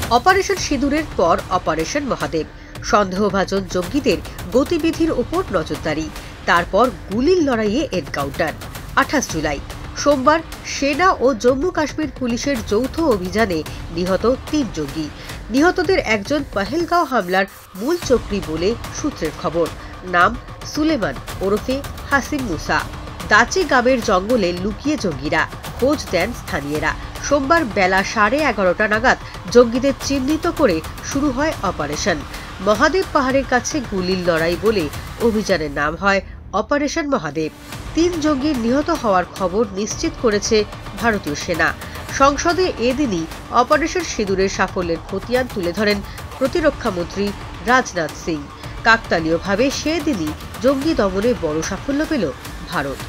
Operation সিঁদুরের পর operation Mahadev, সন্দেহভাজন জঙ্গিদের গতিবিধির উপর নজরদারি, তারপর গুলির লড়াইয়ে এনকাউন্টার। 28 জুলাই সোমবার সেনা ও জম্মু কাশ্মীর পুলিশের যৌথ অভিযানে নিহত 3 জঙ্গি। নিহতদের একজন পহেলগাঁও হামলার মূল চক্রী বলে সূত্রের খবর। নাম সুলেমান ওরফে হাসিম মুসা। দাচি গ্রামের জঙ্গলে লুকিয়ে জঙ্গিরা, খোঁজ দেন স্থানীয়রা। সোমবার বেলা 11:30 নাগাদ জঙ্গিদের চিহ্নিত করে শুরু হয় অপারেশন মহাদেব। পাহাড়ের কাছে গুলির লড়াই বলে অভিযানের নাম হয় অপারেশন মহাদেব। 3 জঙ্গির নিহত হওয়ার খবর নিশ্চিত করেছে ভারতীয় সেনা। সংসদে এদিনই অপারেশন সিঁদুরের সাফল্যের খতিয়ান তুলে ধরেন প্রতিরক্ষামন্ত্রী রাজনাথ সিং। কাকতালীয়ভাবে সেদিনই জঙ্গি দমনে বড় সাফল্য পেল ভারত।